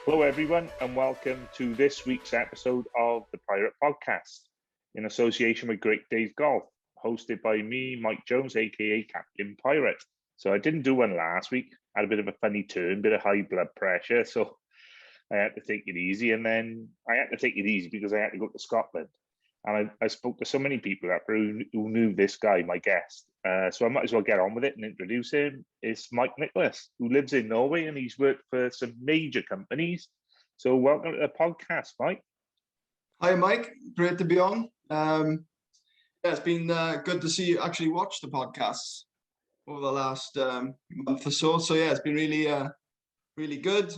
Hello, everyone, and welcome to this week's episode of the Pirate Podcast in association with Great Days Golf, hosted by me, Mike Jones, aka Captain Pirate. So I didn't do one last week. I had a bit of a funny turn, bit of high blood pressure, so I had to take it easy. And then I had to take it easy because I had to go to Scotland. And I spoke to so many people who knew this guy, my guest. So I might as well get on with it and introduce him. It's Mike Nicholas, who lives in Norway, and he's worked for some major companies. So welcome to the podcast, Mike. Hi, Mike. Great to be on. It's been good to see you actually watch the podcasts over the last month or so. So yeah, it's been really good.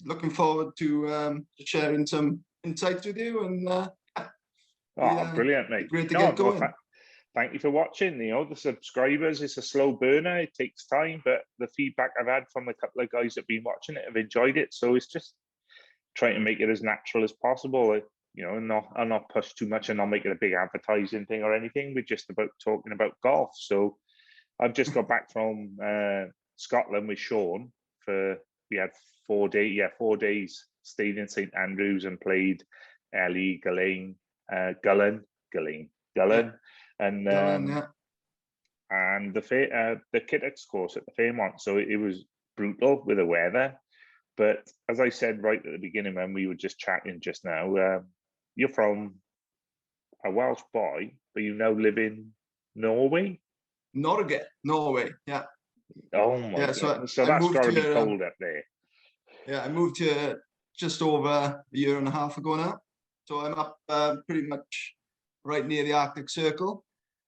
Looking forward to sharing some insights with you and. Brilliant, mate. Great to get going. Thank you for watching. The subscribers, it's a slow burner. It takes time, but the feedback I've had from a couple of guys that have been watching it have enjoyed it. So it's just trying to make it as natural as possible, and not push too much and not make it a big advertising thing or anything. We're just about talking about golf. So I've just got back from Scotland with Sean we had 4 days, stayed in St Andrews and played Ellie, Gullen, and the Kittix course at the Fairmont. So it was brutal with the weather. But as I said right at the beginning when we were just chatting just now, you're from a Welsh boy, but you now live in Norway? Norway, yeah. Oh my God. So that's got to be cold up there. Yeah, I moved here just over a year and a half ago now. So I'm up pretty much right near the Arctic Circle.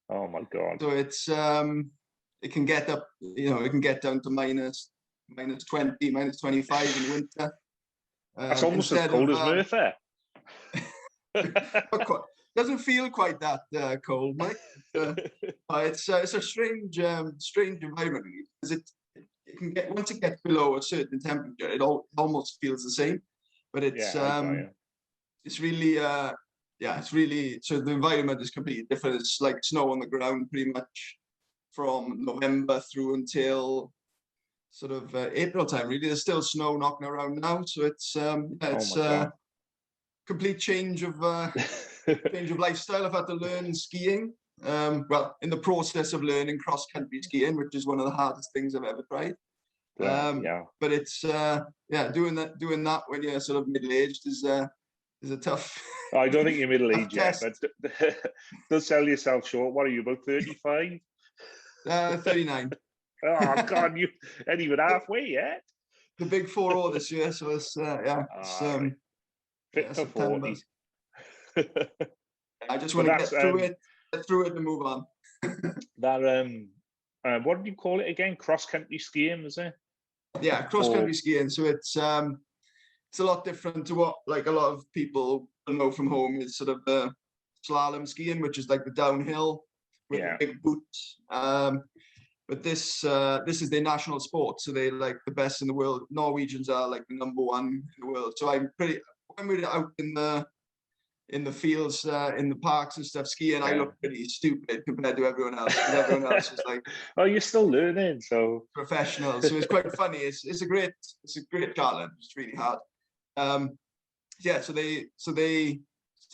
Oh my God! So it's it can get up, it can get down to minus 20, minus 25 in winter. That's almost as cold as Merthyr. Doesn't feel quite that cold, Mike. It's a strange environment because it can get, once it gets below a certain temperature, it almost feels the same. But it's it's really so the environment is completely different. It's like snow on the ground pretty much from November through until sort of April time. Really, there's still snow knocking around now, so it's complete change of lifestyle. I've had to learn skiing. Well, in the process of learning cross country skiing, which is one of the hardest things I've ever tried. But it's doing that when you're sort of middle aged is a tough. I don't think you're middle aged yet, but don't sell yourself short. What are you, about 35? 39. Oh God, you ain't even halfway yet. The big 4-0 this year, so it's fit for 40. I just want to get through it and move on. What did you call it again? Cross country skiing, was it? Yeah, cross country skiing. So it's a lot different to what like a lot of people know from home. Is sort of the slalom skiing, which is like the downhill with the big boots. But this is their national sport, so they're like the best in the world. Norwegians are like the number one in the world. So when we're out in the fields, in the parks and stuff, skiing, I look pretty stupid compared to everyone else. Because everyone else is like, oh, you're still learning, so professional. So it's quite funny. It's a great challenge. It's really hard. So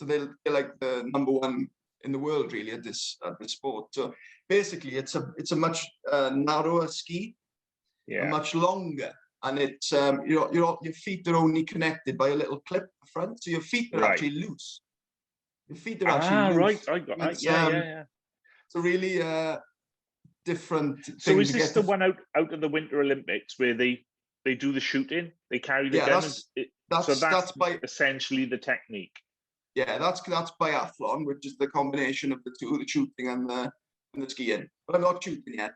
they're like the number one in the world really at this sport. So basically, it's a much narrower ski, much longer. And it's your feet are only connected by a little clip at the front, so your feet are actually loose. Your feet are actually loose. Right. I got that. Yeah. It's a really different thing. So is this the one out of the Winter Olympics where they do the shooting? They carry the gun. That's essentially the technique. Yeah, that's biathlon, which is the combination of the two, the shooting and the skiing. But I'm not shooting yet.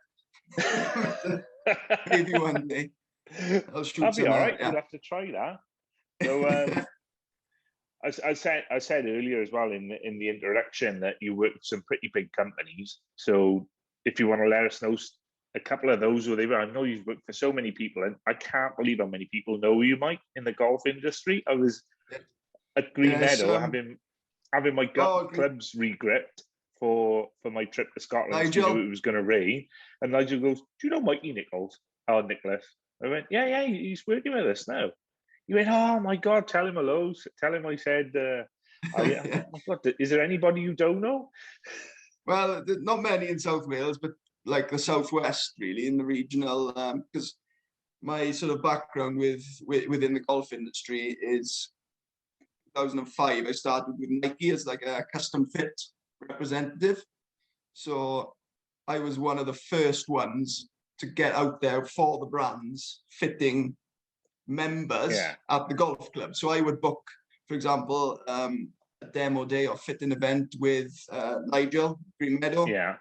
Maybe one day. I'll be all right. You'll have to try that. So, I said earlier as well in the introduction that you work with some pretty big companies. So, if you want to let us know a couple of those who they were, I know you've worked for so many people, and I can't believe how many people know you, Mike, in the golf industry. I was at Green Meadow having my clubs regripped for my trip to Scotland. You knew it was going to rain, and Nigel goes, "Do you know Mikey Nicholas?" Oh, Nicholas. I went, yeah, he's working with us now. You went, oh my God, tell him hello. Tell him I said, Yeah. oh my God, is there anybody you don't know? Well, not many in South Wales, but like the Southwest, really, in the regional, because my sort of background within the golf industry is 2005. I started with Nike as like a custom fit representative. So I was one of the first ones to get out there for the brands, fitting members at the golf club. So I would book, for example, a demo day or fitting event with Nigel Green Meadow. Yeah.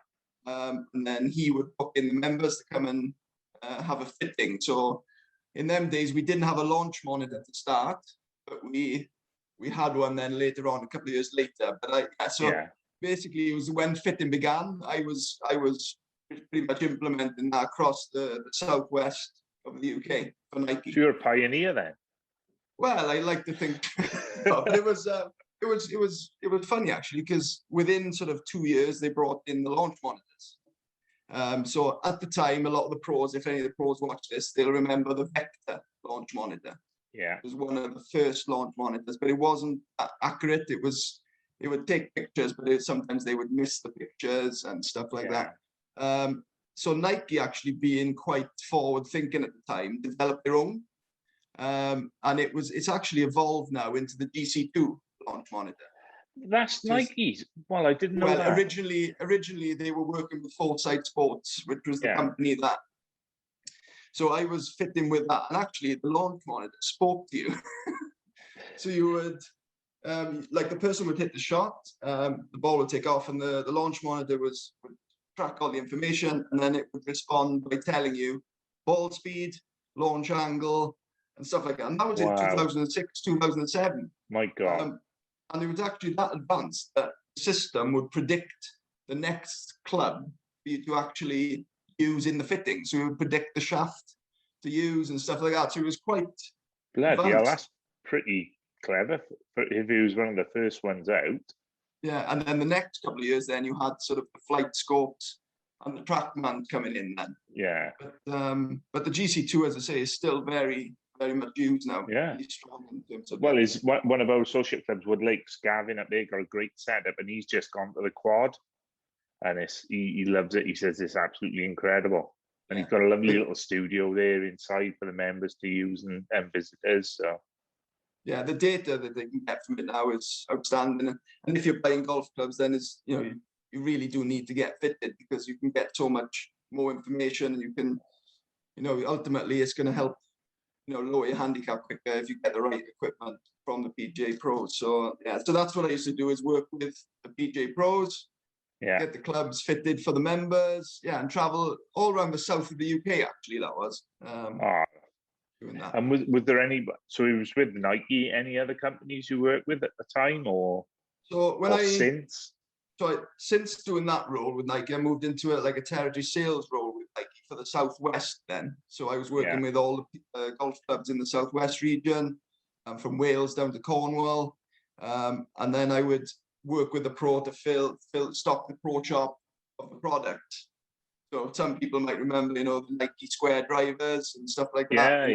And then he would book in the members to come and have a fitting. So in them days, we didn't have a launch monitor to start, but we had one then later on, a couple of years later. But basically, it was when fitting began. I was pretty much implementing that across the southwest of the UK for Nike. So you're a pioneer then. Well, I like to think, but it was funny actually, because within sort of 2 years they brought in the launch monitors. So at the time, a lot of the pros, if any of the pros watch this, they'll remember the Vector launch monitor. Yeah, it was one of the first launch monitors, but it wasn't accurate. It would take pictures, but sometimes they would miss the pictures and stuff like that. So Nike, actually being quite forward thinking at the time, developed their own. And it's actually evolved now into the GC2 launch monitor. That's Nike's. Well, I didn't know that. Originally they were working with Foresight Sports, which was the company that. So I was fitting with that, and actually the launch monitor spoke to you. So you would, like the person would hit the shot, the ball would take off, and the launch monitor would track all the information, and then it would respond by telling you ball speed, launch angle, and stuff like that. And that was in 2006, 2007. My God. And it was actually that advanced that the system would predict the next club for you to actually use in the fitting. So it would predict the shaft to use and stuff like that. So it was quite bloody hell, that's pretty clever if it was one of the first ones out. Yeah, and then the next couple of years, then you had sort of the flight scopes and the TrackMan coming in then. Yeah. But the GC2, as I say, is still very, very much used now. Yeah. Really strong in terms of is one of our associate clubs, Wood Lakes, Gavin up there, got a great setup, and he's just gone to the quad, and he loves it. He says it's absolutely incredible, and he's got a lovely little studio there inside for the members to use and visitors. So. Yeah, the data that they can get from it now is outstanding. And if you're playing golf clubs, then you really do need to get fitted, because you can get so much more information, and you can, ultimately it's going to help, lower your handicap quicker if you get the right equipment from the PGA pros. So so that's what I used to do, is work with the PGA pros, get the clubs fitted for the members, and travel all around the south of the UK. Actually, that was. Doing that. And was there any? So he was with Nike. Any other companies you worked with at the time, or since doing that role with Nike, I moved into a territory sales role with Nike for the Southwest then. So I was working with all the golf clubs in the Southwest region, from Wales down to Cornwall, and then I would work with the pro to stock the pro shop of the product. So some people might remember, the Nike Square drivers and stuff like that.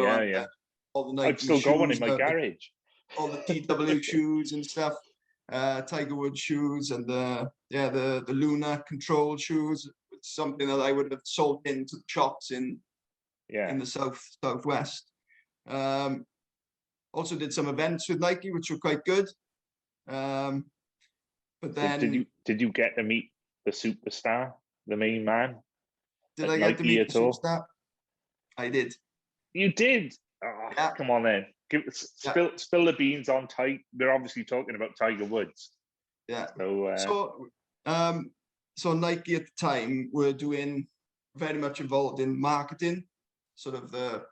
All the Nike I've still got one in my garage. All the TW shoes and stuff, Tiger Woods shoes, and the Luna Control shoes. It's something that I would have sold into the shops in the southwest. Also did some events with Nike, which were quite good. But then, did you get to meet the superstar, the main man? Did I get to meet the superstar? I did. You did? Oh, come on then. Spill the beans on Tiger. We're obviously talking about Tiger Woods. Yeah. So Nike at the time were very much involved in marketing. Sort of the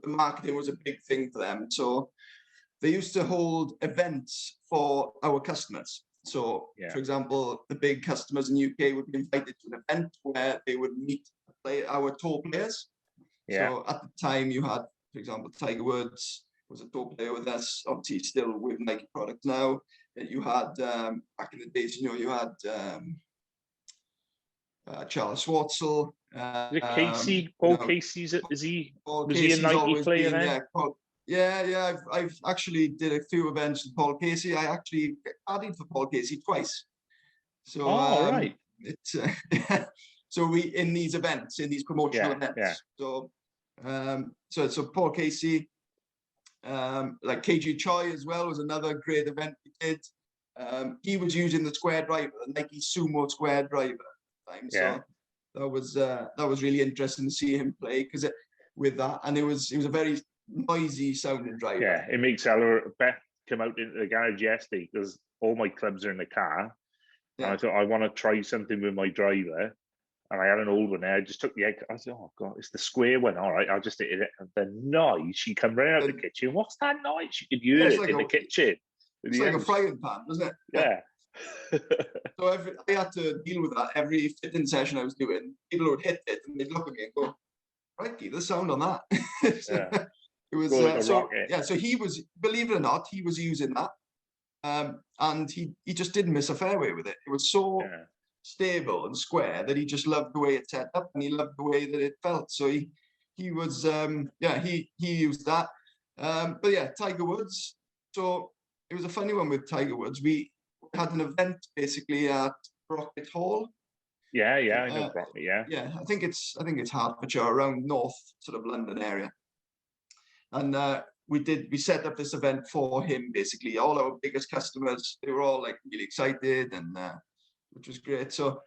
marketing was a big thing for them. So they used to hold events for our customers. So, for example, the big customers in the UK would be invited to an event where they would meet our tour players. Yeah. So at the time you had, for example, Tiger Woods was a tour player with us, obviously still with Nike products now. You had, back in the days, you had Charles Schwartzel. Casey? Paul Casey, was he a Nike player then? Yeah. I've actually did a few events with Paul Casey. I actually added for Paul Casey twice. So right. it's so we in these events, in these promotional events. Yeah. So so Paul Casey, like KG Choi as well was another great event we did. He was using the square driver, the Nike Sumo square driver at the time. Yeah. So that was really interesting to see him play because with that, and it was a very noisy sounding driver. Yeah, it makes Beth come out into the garage yesterday because all my clubs are in the car. Yeah. And I thought I want to try something with my driver. And I had an old one there. I just took the egg. I said, "Oh God, it's the square one. All right, I'll just hit it." And the noise, she come right out of the kitchen. What's that noise? She could hear it like in the kitchen. It's like a frying pan, isn't it? Yeah. So I had to deal with that every fitting session I was doing. People would hit it and they'd look at me and go, "Crikey, the sound on that." Yeah. It was so he was, believe it or not, he was using that. And he just didn't miss a fairway with it. It was so stable and square that he just loved the way it set up and he loved the way that it felt. So he was he used that. But yeah, Tiger Woods. So it was a funny one with Tiger Woods. We had an event basically at Rocket Hall. Yeah, I know Rocket. Yeah, I think it's Hertfordshire, around north sort of London area. And we set up this event for him. Basically, all our biggest customers, they were all like really excited, and which was great. So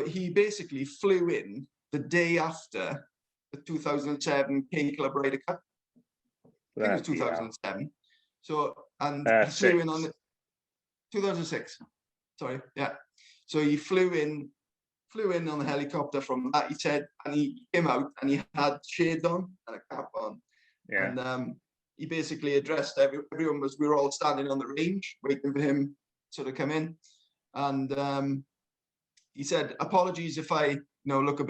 he basically flew in the day after the 2007 K Club Ryder Cup. I think it was 2007. So he flew in on the 2006. Sorry, yeah. So he flew in on the helicopter from that. He said, and he came out and he had shades on and a cap on. Yeah. And he basically addressed everyone. We were all standing on the range waiting for him to sort of come in. And he said, "Apologies if I look a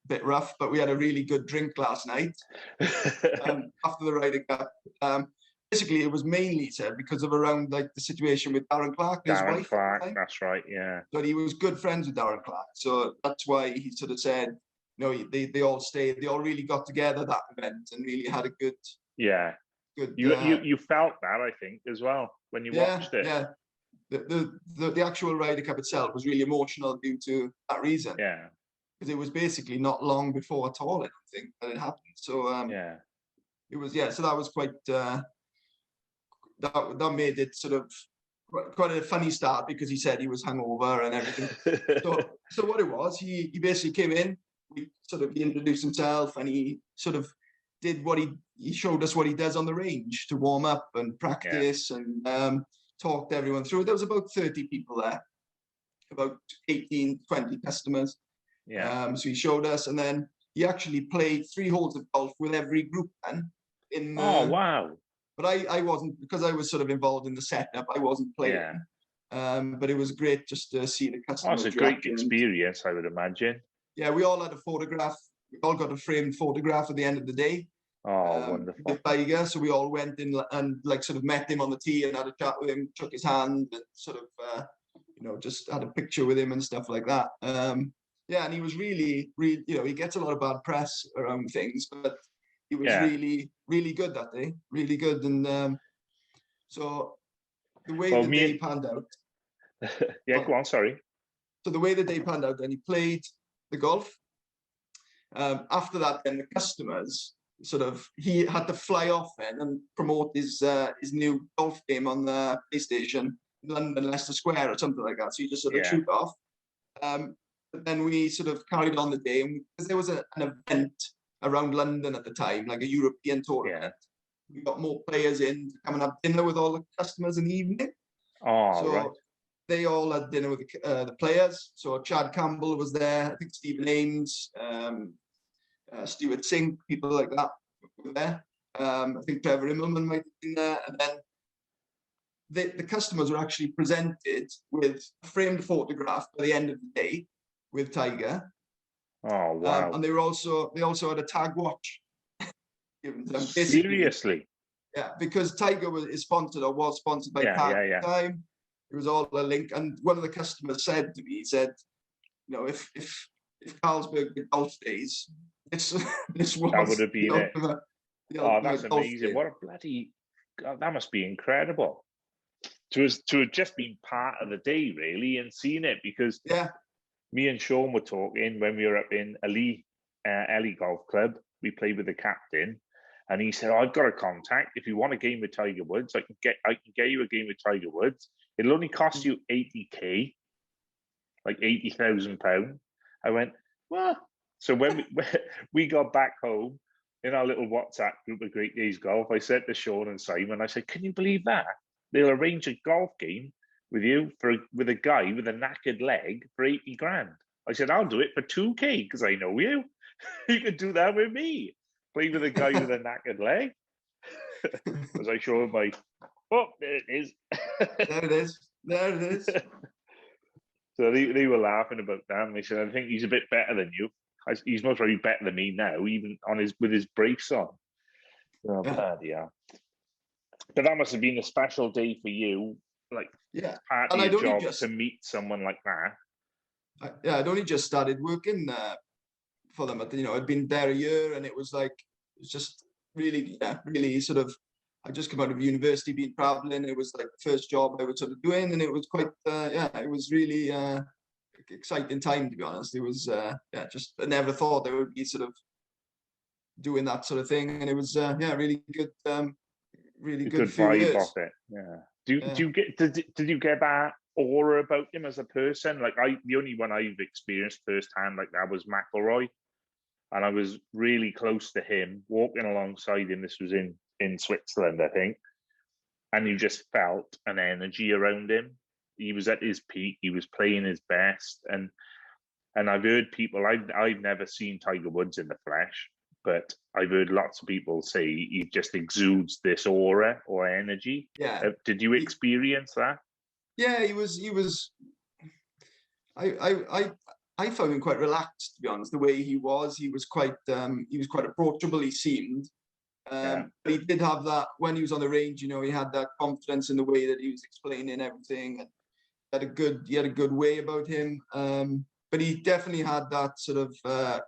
bit rough, but we had a really good drink last night after the Ryder Cup." Basically, it was mainly said because of around like the situation with Darren Clark, his wife. That's right, yeah. But he was good friends with Darren Clark, so that's why he sort of said, they all stayed. They all really got together that event and really had a good. Yeah. Good. You felt that, I think, as well when you watched it. Yeah. The actual Ryder Cup itself was really emotional due to that reason. Yeah. Because it was basically not long before at all, I don't think, that it happened. So it was so that was quite. That made it sort of quite a funny start because he said he was hungover and everything. so what it was, he basically came in. He introduced himself and he sort of did he showed us what he does on the range to warm up and practice and talked everyone through it. There was about 30 people there, about 18, 20 customers. Yeah. So he showed us, and then he actually played 3 holes of golf with every group then. Oh wow! But I wasn't, because I was sort of involved in the setup. I wasn't playing. Yeah. But it was great just to see the customers. Oh, it's a great experience, I would imagine. Yeah, we all had a photograph. We all got a framed photograph at the end of the day. Oh, wonderful. With Tiger, so we all went in and like sort of met him on the tee and had a chat with him, shook his hand, and sort of just had a picture with him and stuff like that. And he was really, he gets a lot of bad press around things, but he was really, really good that day, really good. And so the way the day panned out. Go on, sorry. So the way the day panned out, then he played the golf. After that, then the customers he had to fly off then and promote his new golf game on the PlayStation, London Leicester Square or something like that. So he just sort of shoot off. But then we sort of carried on the day, and because there was an event around London at the time, like a European tournament. We got more players in to come and have dinner with all the customers in the evening. Right. They all had dinner with the players. So Chad Campbell was there. I think Stephen Ames, Stuart Sink, people like that were there. I think Trevor Immelman might have been there. And then the customers were actually presented with a framed photograph by the end of the day with Tiger. Oh wow! And they also had a tag watch given to them. Seriously? Yeah, because Tiger is sponsored or was sponsored by Tag at the time. It was all a link, and one of the customers said to me, he said, if Carlsberg did golf days, this was that would have been it. Oh, that's amazing! What a bloody God, that must be incredible to have just been part of the day, really, and seen it. Because me and Sean were talking when we were up in Ellie Golf Club. We played with the captain, and he said, "I've got a contact. If you want a game with Tiger Woods, I can get you a game with Tiger Woods. It'll only cost you 80K, like £80,000." I went, "What?" So when we got back home in our little WhatsApp group of Great Days Golf, I said to Sean and Simon, I said, "Can you believe that? They'll arrange a golf game with you with a guy with a knackered leg for 80 grand." I said, "I'll do it for 2K because I know you. You could do that with me. Play with a guy with a knackered leg." As I show him there it is. There it is. There it is. So they were laughing about that, and they said, "I think he's a bit better than you. He's most probably better than me now, even with his brace on." Oh, bloody hell. But that must have been a special day for you, like part of your job to meet someone like that. I'd only just started working for them. I'd been there a year, and it was just really, really sort of. I just come out of university, been traveling. It was like the first job I was sort of doing, and it was quite, it was really exciting time, to be honest. It was, just I never thought I would be sort of doing that sort of thing, and it was, really good, really good vibe off it. Yeah. Did you get that aura about him as a person? Like the only one I've experienced firsthand like that was McIlroy, and I was really close to him, walking alongside him. This was in Switzerland, I think, and you just felt an energy around him. He was at his peak. He was playing his best, and I've heard people. I've never seen Tiger Woods in the flesh, but I've heard lots of people say he just exudes this aura or energy. Yeah. Did you experience that? Yeah, he was. I found him quite relaxed, to be honest. The way he was quite approachable. He seemed. But he did have that when he was on the range. He had that confidence in the way that he was explaining everything, and he had a good way about him. But he definitely had that sort of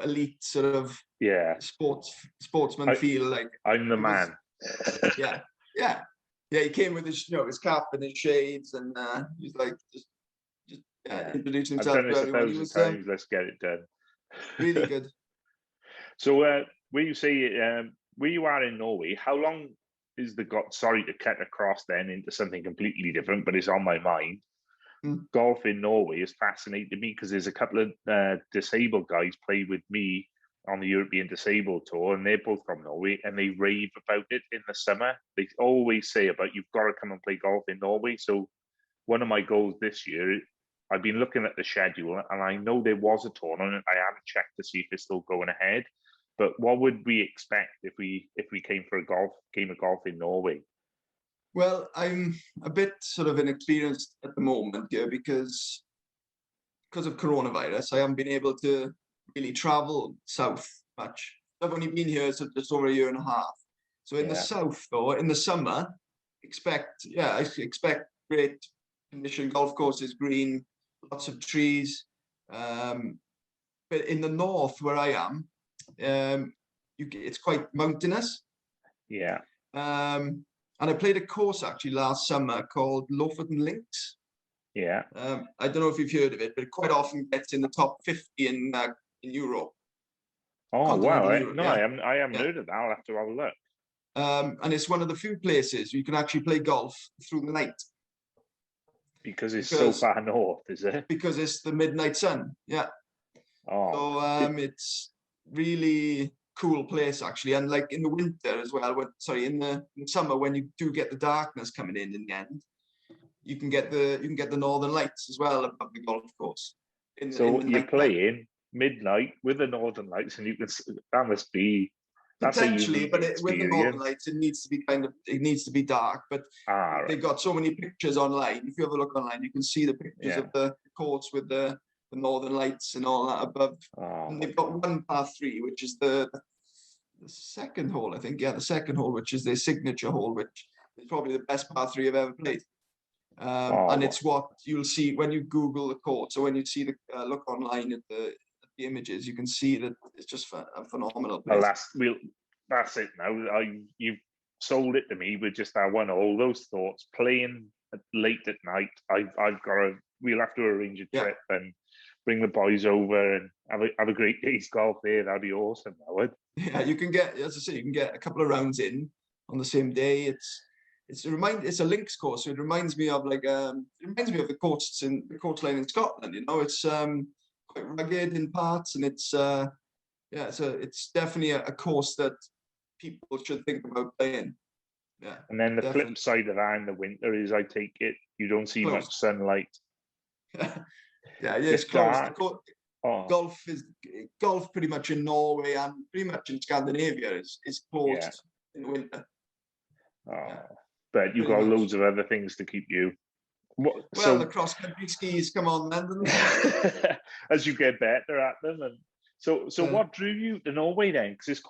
elite sort of sportsman feel. Like I'm the man. Yeah. He came with his cap and his shades, and he's like just introducing himself. I've done this 1,000 times. Let's get it done. Really good. So where you are in Norway, how long is sorry to cut across then into something completely different, but it's on my mind. Golf in Norway has fascinated me because there's a couple of disabled guys play with me on the European Disabled Tour, and they're both from Norway, and they rave about it in the summer. They always say about, you've got to come and play golf in Norway. So one of my goals this year, I've been looking at the schedule, and I know there was a tournament. I haven't checked to see if it's still going ahead. But what would we expect if we came for a game of golf in Norway? Well, I'm a bit sort of inexperienced at the moment here because of coronavirus. I haven't been able to really travel south much. I've only been here just over a year and a half. So in the south, though, in the summer, I expect great condition, golf courses, green, lots of trees. But in the north, where I am, it's quite mountainous. Yeah. And I played a course actually last summer called Lofoten Links. Yeah. I don't know if you've heard of it, but it quite often gets in the top 50 in Europe. Oh wow! I haven't heard of that. I'll have to have a look. And it's one of the few places you can actually play golf through the night. Because it's so far north, is it? Because it's the midnight sun. Yeah. Oh. So it's really cool place actually, and like in the winter as well. In the summer when you do get the darkness coming in the end, you can get the northern lights as well above the golf course. You're playing midnight with the northern lights, and that must be potentially, but with the northern lights, it needs to be dark. But they've got so many pictures online. If you have a look online, you can see the pictures of the courts with the northern lights and all that above. And they've got one par 3, which is the second hole, I think. Yeah, the second hole, which is their signature hole, which is probably the best par 3 I've ever played. And it's what you'll see when you Google the court. So when you see the look online at the images, you can see that it's just a phenomenal place. that's it now. You've sold it to me with just that one. All those thoughts playing late at night. We'll have to arrange a trip and bring the boys over and have a great day's golf there. That'd be awesome, that would. Yeah, you can get, as I say, you can get a couple of rounds in on the same day. It's a links course, so it reminds me of the coastline in Scotland. You know, it's quite rugged in parts, and it's definitely a course that people should think about playing. Yeah. And then the flip side of that in the winter is, I take it, you don't see much sunlight. Yeah, it's closed. Golf pretty much in Norway and pretty much in Scandinavia is closed in the winter. But you've got loads of other things to keep you. The cross-country skis come on then. As you get better at them. And so what drew you to Norway then? Because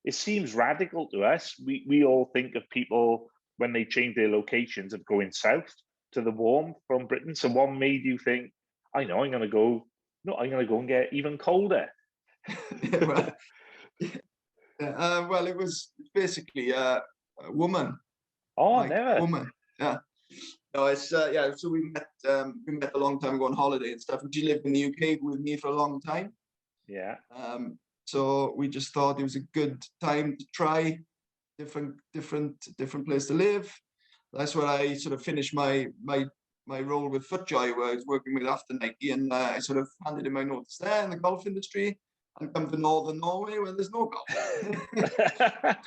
it seems radical to us. We all think of people when they change their locations of going south to the warm from Britain. So what made you think, I know, I'm going to go and get even colder? Well, it was basically a woman. Never. Woman, yeah. No, it's so we met a long time ago on holiday and stuff. And she lived in the UK with me for a long time. Yeah. So we just thought it was a good time to try different place to live. That's where I sort of finished my role with FootJoy, where I was working with after Nike, and I sort of handed in my notice there in the golf industry and come to northern Norway where there's no golf.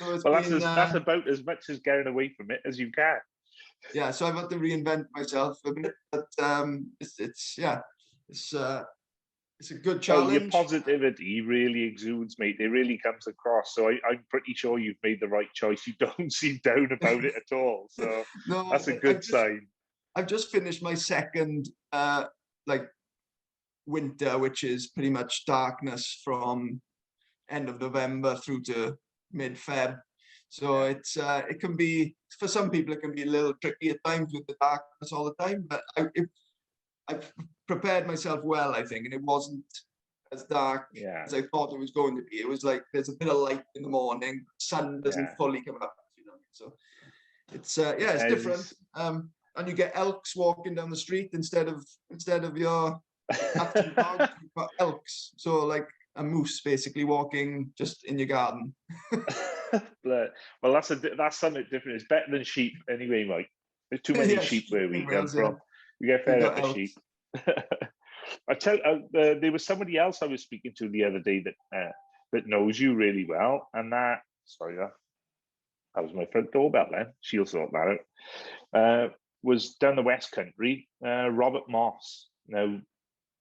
So that's about as much as getting away from it as you can. Yeah, so I've had to reinvent myself a bit, but it's a good challenge. Your positivity really exudes, mate. It really comes across. So I'm pretty sure you've made the right choice. You don't seem down about it at all. So no, that's a good sign. I've just finished my second winter, which is pretty much darkness from end of November through to mid-Feb. So it can be, for some people, it can be a little tricky at times with the darkness all the time. But I've prepared myself well, I think, and it wasn't as dark as I thought it was going to be. It was like there's a bit of light in the morning, sun doesn't fully come up, you know. So it's it's different. And you get elks walking down the street instead of your active dog, you've got elks. So like a moose basically walking just in your garden. Well, that's something different. It's better than sheep anyway, Mike. There's too many sheep where we come from. We get fed up with sheep. There was somebody else I was speaking to the other day that knows you really well, and that was my front doorbell. Then she'll sort that out. Was down the West Country, Robert Moss. Now,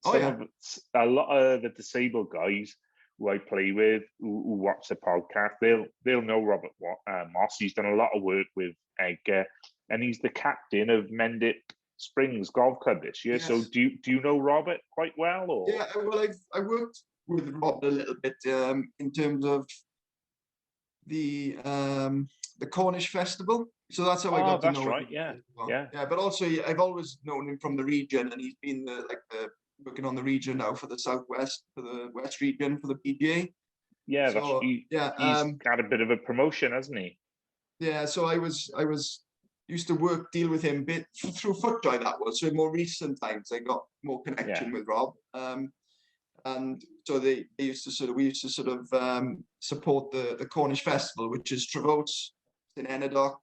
a lot of the disabled guys who I play with, who watch the podcast, they'll know Robert Moss. He's done a lot of work with Edgar, and he's the captain of Mendip Springs Golf Club this year. Yes. So do you know Robert quite well? Or? Yeah, well, I worked with Robert a little bit in terms of the Cornish Festival. So that's how I got to know him. Right. Yeah. But also, I've always known him from the region, and he's been working on the region now for the Southwest, for the West region, for the PGA. Yeah, so, he's got a bit of a promotion, hasn't he? Yeah, so I used to deal with him a bit through FootJoy, that was. So in more recent times, I got more connection with Rob. And so we used to sort of support the Cornish Festival, which is Trevose in Ennidock,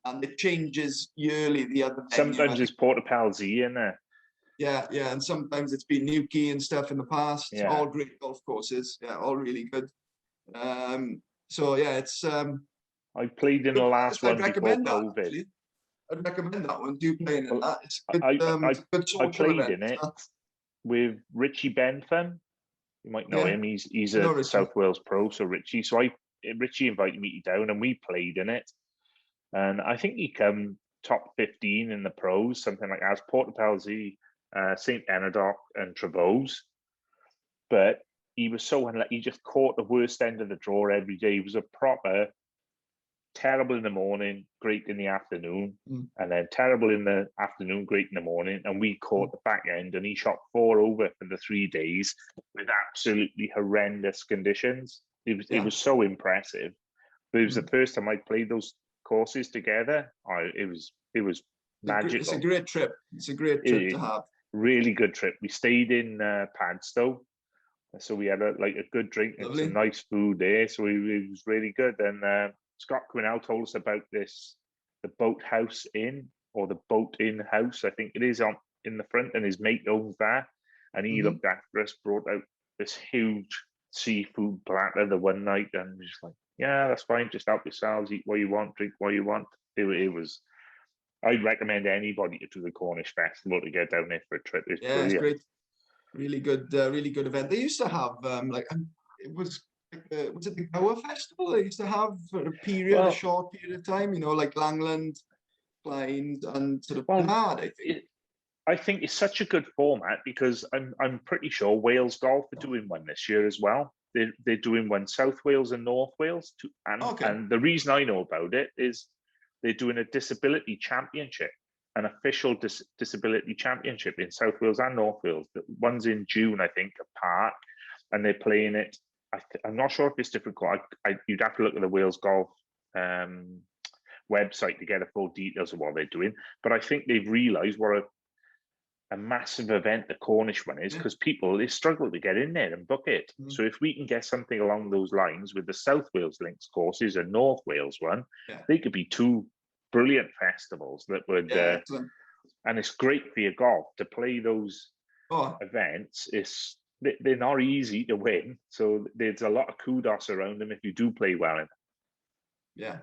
and it changes yearly. The other sometimes it's Portapalsy in there. Yeah, and sometimes it's been Newquay and stuff in the past. Yeah. All great golf courses. Yeah, all really good. It's. I played in the last one before COVID. Actually. I'd recommend that one. Do you play in that? It's good. I played in it with Richie Bentham. You might know him. He's a South Wales pro. So Richie. So Richie invited me down, and we played in it. And I think he come top 15 in the pros, something like that. Portapalsy, St. Ennidock, and Trevose. But he was so unlucky. He just caught the worst end of the draw every day. He was a proper terrible in the morning, great in the afternoon, and then terrible in the afternoon, great in the morning. And we caught the back end, and he shot 4 over for the 3 days with absolutely horrendous conditions. it was so impressive. But it was the first time I played those courses together. It was magical. It's a great trip. It's a great trip to have. Really good trip. We stayed in Padstow, so we had a good drink and some nice food there. So it was really good. And Scott Quinnell told us about the Boathouse Inn, or the Boat Inn House, I think it is, in the front, and his mate owns that, and he looked after us, brought out this huge seafood platter the one night, and we just like, yeah, that's fine, just help yourselves, eat what you want, drink what you want. It was, I'd recommend anybody to do the Cornish Festival to get down there for a trip. It's great, really good event. They used to have was it the Goa Festival they used to have for a short period of time, like Langland, Blind, and sort of Bernard, I think it's such a good format, because I'm pretty sure Wales Golf are doing one this year as well. They're doing one South Wales and North Wales too, and the reason I know about it is they're doing a disability championship, an official disability championship in South Wales and North Wales. One's in June, I think, at Park, and they're playing it. I'm not sure if it's different. You'd have to look at the Wales Golf website to get the full details of what they're doing. But I think they've realised what a massive event the Cornish one is, because they struggle to get in there and book it. So if we can get something along those lines with the South Wales Links courses and North Wales one, they could be two brilliant festivals that would and it's great for your golf to play those events. They're not easy to win, so there's a lot of kudos around them if you do play well in it.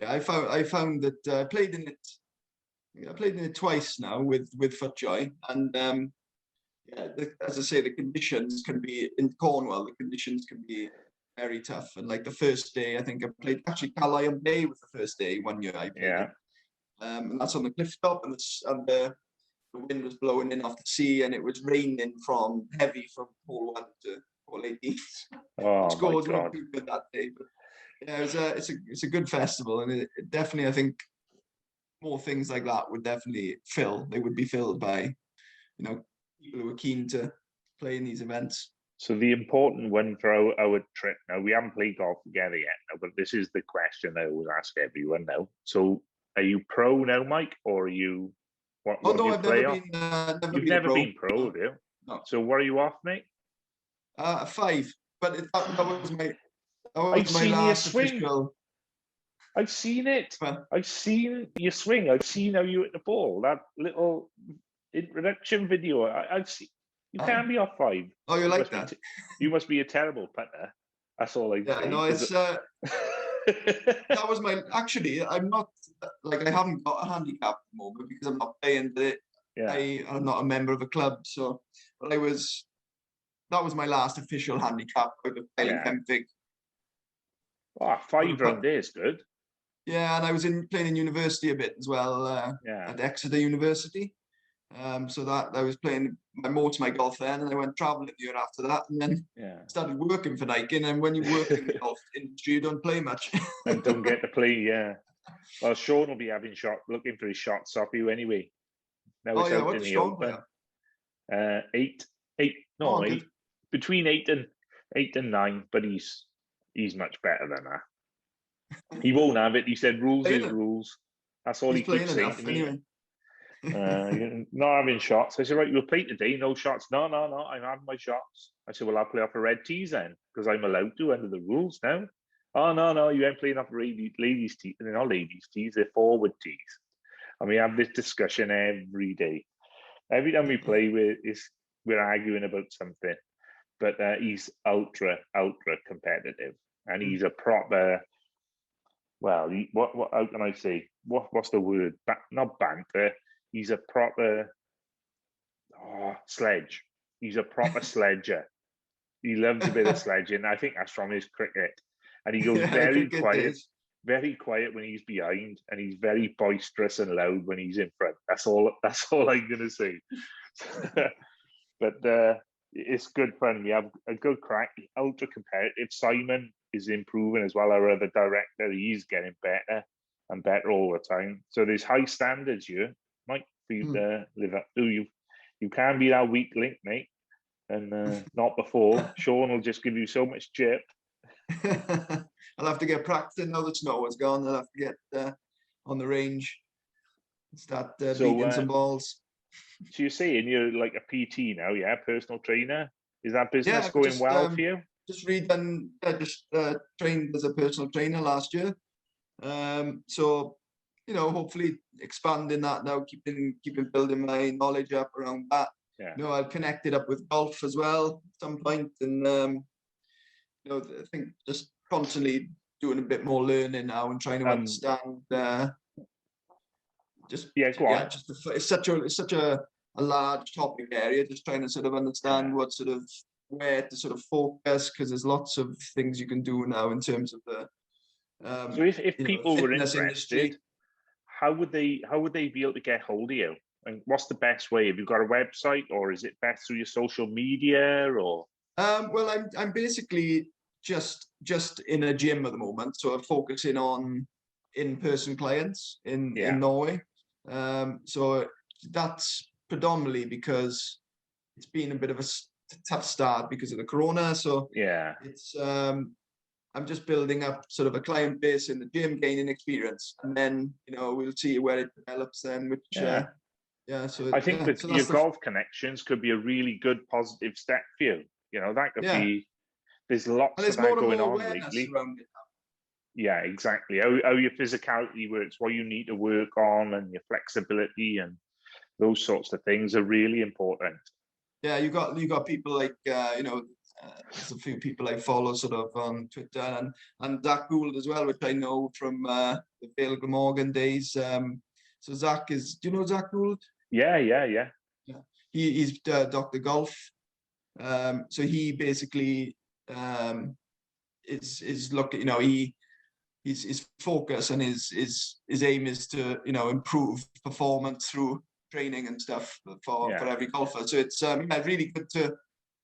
I found that I played in it twice now with FootJoy, and as I say, the conditions can be in Cornwall. The conditions can be very tough, and like the first day, I think I played actually Carlisle Bay was the first day one year I played. And that's on the cliff top, and the wind was blowing in off the sea, and it was raining heavy from hole 1 to hole 18. Scores weren't too good that day, but it's a good festival, and it definitely, I think, more things like that would definitely be filled by people who are keen to play in these events. So the important one for our trip now, we haven't played golf together yet now, but this is the question I always ask everyone now. So are you pro now, Mike, or are you what do you play off? You've never been pro, have you? No. So what are you off, mate? 5, but that was my I've seen last you swing. Official. I've seen it. I've seen you swing. I've seen how you hit the ball. That little introduction video. I've seen. You can't be off 5. Oh, you like that? You must be a terrible putter. That's all I say. No, it's that was my. Actually, I'm not I haven't got a handicap at the moment because I'm not playing I'm not a member of a club, so that was my last official handicap out of Kempvig. 5 round there is good. Yeah, and I was playing in university a bit as well, at Exeter University. So that I was playing my golf then, and I went travelling the year after that, and then started working for Nike. And when you work in the golf industry, you don't play much. And don't get to play, Well, Sean will be looking for his shots off you anyway. Now it's out in the open. 8, between 8 and 9, but he's much better than that. He won't have it. He said rules is rules. That's all he keeps saying to me. Anyway. Not having shots. I said, right, we'll play today, no shots. No, I'm having my shots. I said, well, I'll play off a red tees then, because I'm allowed to under the rules now. Oh, no, you ain't playing off ladies' tees. They're not ladies' tees, they're forward tees. And we have this discussion every day. Every time we play, we're arguing about something. But he's ultra competitive. And he's a proper, well, how can I say? What's the word? Not banter. He's a proper sledge. He's a proper sledger. He loves a bit of sledging. I think that's from his cricket. And he goes very quiet when he's behind, and he's very boisterous and loud when he's in front. That's all I'm gonna say. But it's good fun. We have a good crack. Ultra competitive. Simon is improving as well. Our other director, he's getting better and better all the time. So there's high standards here, Mike, for you to live up to. You can be that weak link, mate, and not before. Sean will just give you so much chip. I'll have to get practicing now the snow is gone. I'll have to get on the range and start beating some balls. So you're saying you're like a PT now, yeah, personal trainer. Is that business Yeah, going well for you? Just redone. I just trained as a personal trainer last year. So hopefully expanding that now, keeping building my knowledge up around that. Yeah. I've connected up with golf as well at some point, and I think just constantly doing a bit more learning now and trying to understand. It's such a large topic area. Just trying to sort of understand what sort of where to sort of focus, because there's lots of things you can do now in terms of the. So if people were interested, industry. how would they be able to get hold of you? And what's the best way? Have you got a website, or is it best through your social media, or? Well, I'm basically just in a gym at the moment, so I'm focusing on in-person clients in Norway. So that's predominantly because it's been a bit of a tough start because of the corona. So it's I'm just building up sort of a client base in the gym, gaining experience, and then we'll see where it develops then. Which so I think that your golf connections could be a really good positive step for you. That could be. There's lots of that going on lately. Yeah, exactly. How your physicality works, what you need to work on, and your flexibility, and those sorts of things are really important. Yeah, you got people like there's a few people I follow sort of on Twitter, and Zach Gould as well, which I know from the Vale Glamorgan days. So Zach do you know Zach Gould? Yeah. He's Dr. Golf. So he basically is looking, his focus and his aim is to improve performance through training and stuff for every golfer. So it's really good to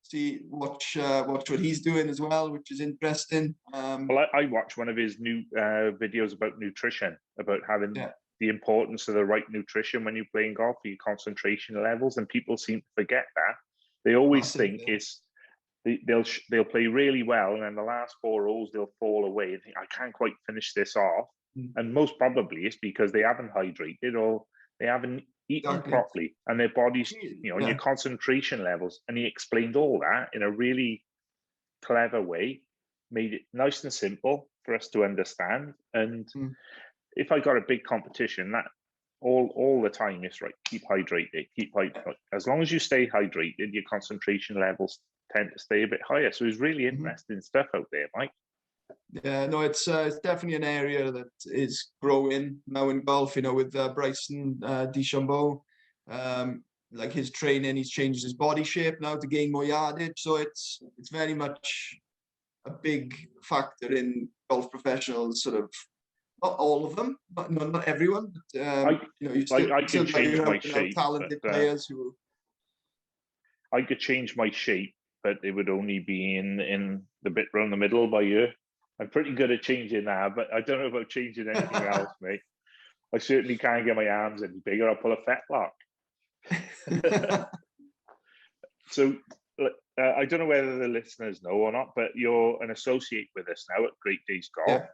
see watch what he's doing as well, which is interesting. Well, I watched one of his new videos about nutrition, about having the importance of the right nutrition when you're playing golf for your concentration levels, and people seem to forget that. They always think they'll play really well, and then the last 4 holes they'll fall away and think, I can't quite finish this off. And most probably it's because they haven't hydrated or they haven't eaten properly, and their body's, and your concentration levels. And he explained all that in a really clever way, made it nice and simple for us to understand. And if I got a big competition, that all the time it's right, keep hydrated. As long as you stay hydrated, your concentration levels tend to stay a bit higher. So it's really interesting stuff out there, Mike. Yeah, no, it's definitely an area that is growing now in golf. With Bryson DeChambeau, like his training, he's changed his body shape now to gain more yardage. So it's very much a big factor in golf professionals. Sort of, not all of them, not everyone. But, I could change my shape. Talented players who. I could change my shape, but it would only be in the bit around the middle by you. I'm pretty good at changing that, but I don't know about changing anything else, mate. I certainly can't get my arms any bigger. I'll pull a fetlock. So I don't know whether the listeners know or not, but you're an associate with us now at Great Days Golf,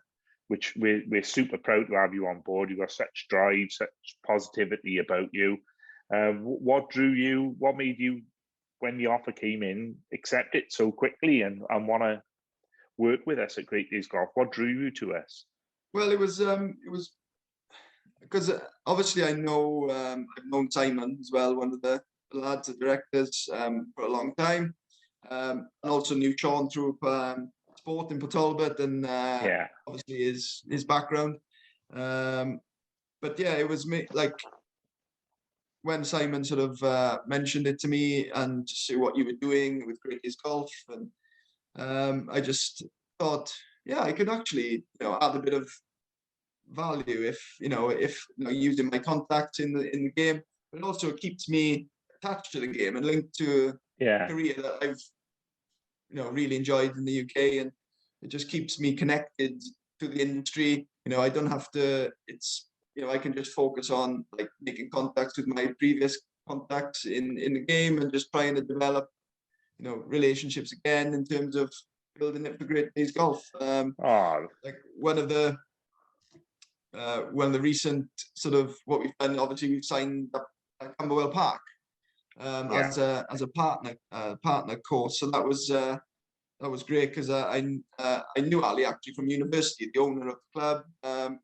which we're super proud to have you on board. You've got such drive, such positivity about you. What drew you? What made you, when the offer came in, accept it so quickly and want to work with us at Great Days Golf? What drew you to us? Well, it was because obviously I've known Simon as well, one of the lads, the directors, for a long time, and also knew Sean through sport in Port Talbot, and obviously his background. But yeah, it was me, like when Simon sort of mentioned it to me and to see what you were doing with Great Days Golf, and I just thought, I could actually add a bit of value if using my contacts in the game, but also it keeps me attached to the game and linked to a career that I've really enjoyed in the UK, and it just keeps me connected to the industry. I don't have to. It's I can just focus on like making contacts with my previous contacts in the game and just trying to develop relationships again in terms of building it for Great Days Golf. Oh, Like one of the recent sort of what we've done. Obviously, we've signed up Camberwell Park as a partner course. So that was great because I knew Ali actually from university, the owner of the club.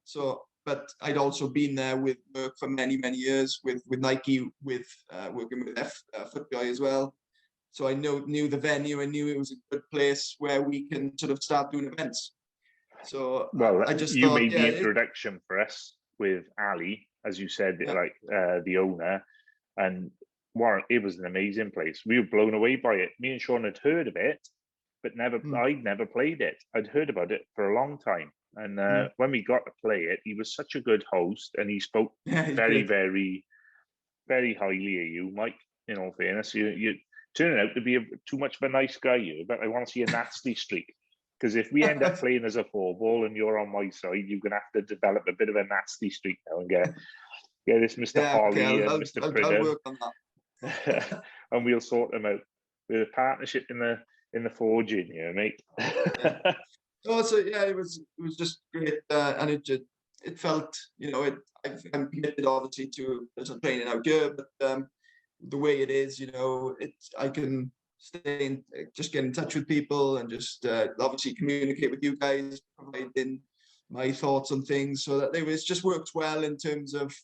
But I'd also been there with work for many years with Nike, with working with FootJoy as well. So I knew the venue. I knew it was a good place where we can sort of start doing events. So I just you thought, made the introduction for us with Ali, as you said, like the owner, and Warren. It was an amazing place. We were blown away by it. Me and Sean had heard of it, but I'd never played it. I'd heard about it for a long time. And when we got to play it, he was such a good host, and he spoke very, very, very highly of you, Mike. In all fairness, you turning out to be too much of a nice guy, but I want to see a nasty streak. Because if we end up playing as a 4-ball and you're on my side, you're going to have to develop a bit of a nasty streak now and get this Mr. Holly and Mr. Pridham. I'll work on that. And we'll sort them out. We're a partnership in the forging here, mate. So it was just great, and it felt, I'm committed obviously to some training out here, but the way it is, I can just get in touch with people and just obviously communicate with you guys, providing my thoughts on things, so that it's just worked well in terms of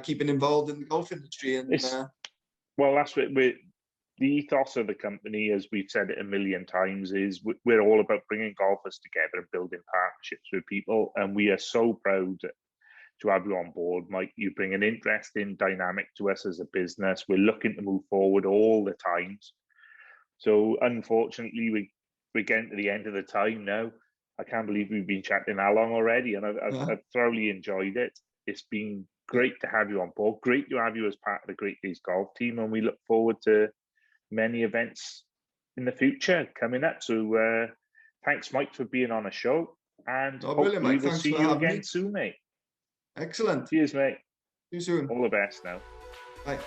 keeping involved in the golf industry. And well, that's what the ethos of the company, as we've said it a million times, is we're all about bringing golfers together and building partnerships with people. And we are so proud to have you on board, Mike. You bring an interesting dynamic to us as a business. We're looking to move forward all the times. So unfortunately, we're getting to the end of the time now. I can't believe we've been chatting that long already, and I've thoroughly enjoyed it. It's been great to have you on board. Great to have you as part of the Great Days Golf team, and we look forward to many events in the future coming up. So thanks, Mike, for being on a show, and hopefully we'll see you again soon, mate. Excellent. Cheers, mate. See you soon. All the best now. Bye.